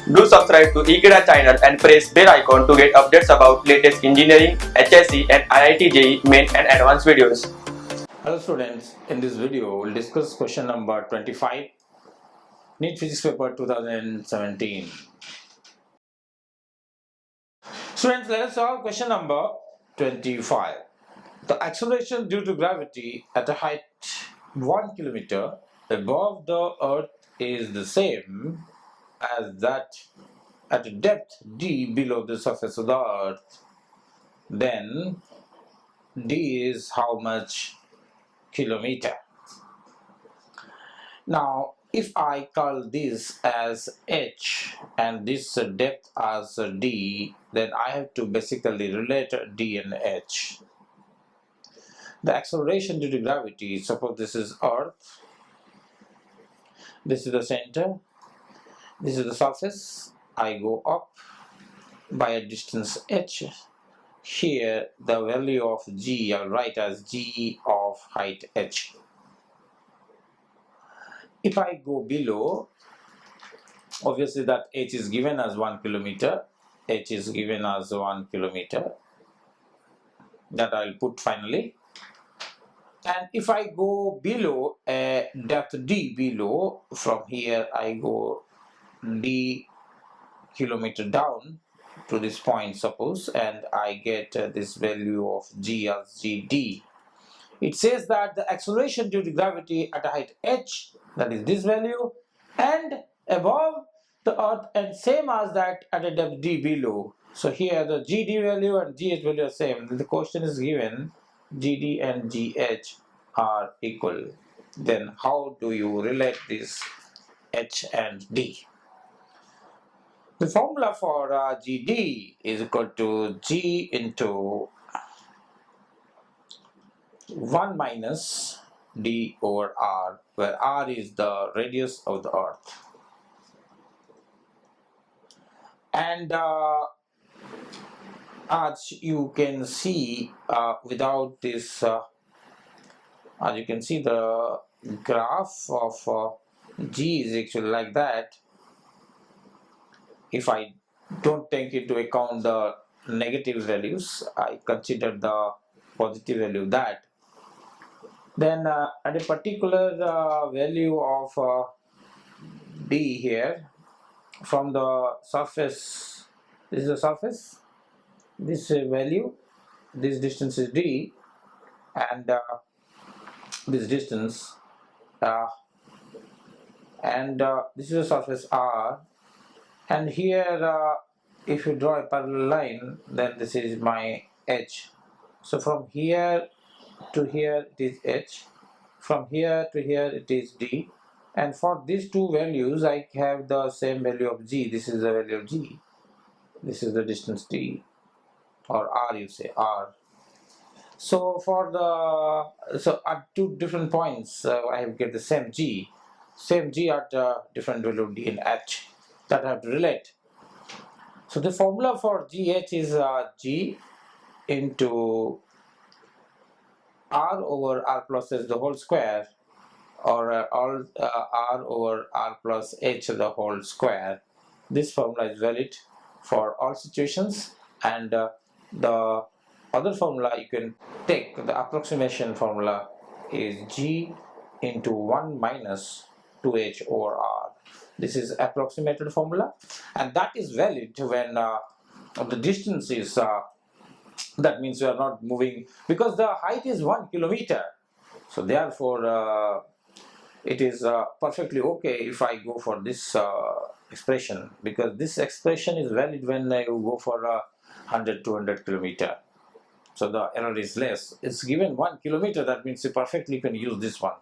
Do subscribe to Ekeeda channel and press bell icon to get updates about latest engineering, HSC and IIT JEE main and advanced videos. Hello students, in this video we'll discuss question number 25, NEET Physics paper 2017. Students, let us solve question number 25. The acceleration due to gravity at a height 1 kilometer above the earth is the same as that at a depth d below the surface of the earth. Then d is how much kilometer? Now, if I call this as h and this depth as d, then I have to basically relate d and h. The acceleration due to gravity, suppose this is earth, this is the center, this is the surface, I go up by a distance h. Here the value of g I'll write as g of height h. If I go below, obviously that h is given as 1 kilometer, h is given as 1 kilometer, that I'll put finally. And if I go below a depth d below, from here I go d kilometer down to this point suppose, and I get this value of g as gd. It says that the acceleration due to gravity at a height h, that is this value, and above the earth, and same as that at a depth d below. So here the gd value and gh value are same. The question is given gd and gh are equal. Then how do you relate this h and d? The formula for gd is equal to g into 1 minus d over r, where r is the radius of the earth. And as you can see, without this, as you can see, the graph of g is actually like that. If I don't take into account the negative values, I consider the positive value, that then at a particular value of d here, from the surface, this is the surface, this value, this distance is d, and this distance, and this is the surface r, and here if you draw a parallel line, then this is my h. So from here to here it is h, from here to here it is d, and for these two values I have the same value of g. This is the value of g, this is the distance d, or r, you say r. So for the, so at two different points I have get the same g at different value of d and h, that I have to relate. So the formula for gh is g into r over r plus h the whole square, or r over r plus h the whole square. This formula is valid for all situations, and the other formula you can take, the approximation formula, is g into 1 minus 2h over r. This is approximated formula, and that is valid when the distance is that means we are not moving, because the height is 1 kilometer. So therefore it is perfectly okay if I go for this expression, because this expression is valid when you go for 100-200 kilometer. So the error is less. It's given 1 kilometer, that means you perfectly can use this one,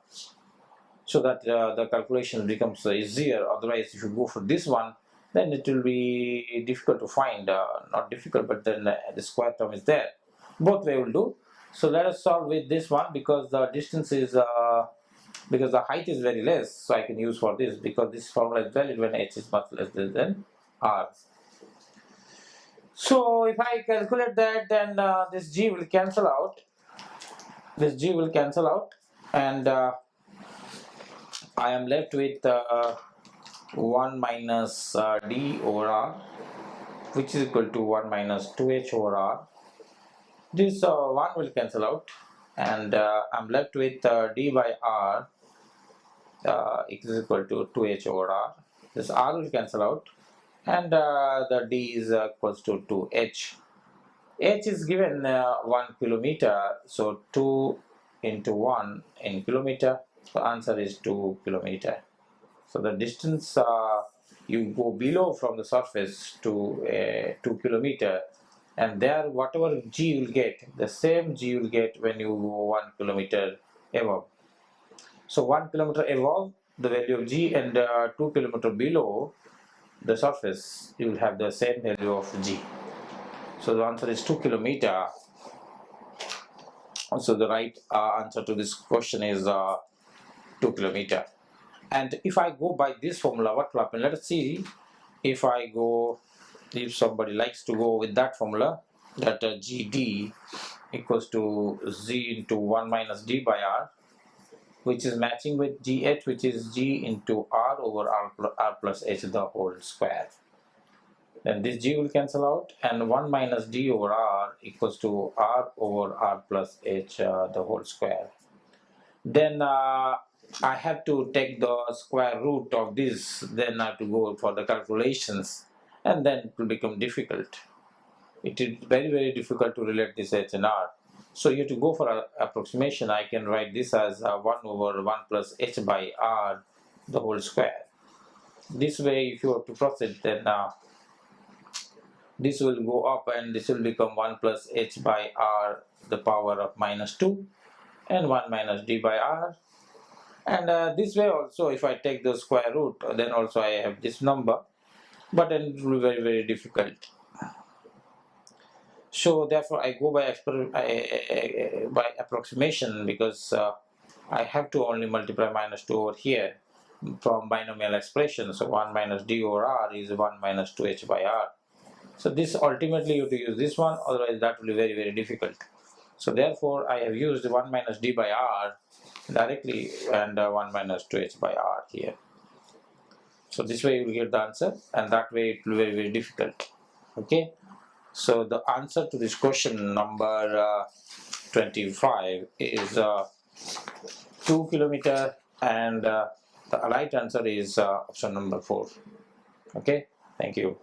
so that the calculation becomes easier. Otherwise, if you go for this one, then it will be difficult to find. Not difficult, but then the square term is there. Both way will do. So let us solve with this one, because the distance is because the height is very less, so I can use for this, because this formula is valid when h is much less than r. So if I calculate that, then this g will cancel out, this g will cancel out, and I am left with 1 minus d over r, which is equal to 1 minus 2h over r. This 1 will cancel out, and I'm left with d by r is equal to 2h over r. This r will cancel out, and the d is equals to 2h. H is given 1 kilometer, so 2 into 1 in kilometer. The answer is 2 kilometer. So the distance you go below from the surface to 2 kilometer, and there whatever g you will get, the same g you will get when you go 1 kilometer above. So 1 kilometer above the value of g, and 2 kilometer below the surface you will have the same value of g. So the answer is 2 kilometer. So the right answer to this question is 2 kilometer. And if I go by this formula, what will happen? Let us see. If somebody likes to go with that formula, that gd equals to z into 1 minus d by r, which is matching with gh, which is g into r over r plus h the whole square. Then this g will cancel out, and 1 minus d over r equals to r over r plus h the whole square. Then I have to take the square root of this, then I have to go for the calculations, and then it will become difficult. It is very difficult to relate this h and r. So you have to go for an approximation. I can write this as 1 over 1 plus h by r the whole square. This way, if you have to proceed, then this will go up, and this will become 1 plus h by r the power of minus 2, and 1 minus d by r. And this way also, if I take the square root, then also I have this number, but then it will be very difficult. So therefore I go by approximation, because I have to only multiply minus 2 over here from binomial expression. So 1 minus d over r is 1 minus 2h by r. So this ultimately you have to use this one, otherwise that will be very difficult. So therefore I have used 1 minus d by r directly, and 1 minus 2h by r here. So this way you will get the answer, and that way it will be very difficult. Okay, so the answer to this question number 25 is 2 kilometer, and the right answer is option number 4. Okay, thank you.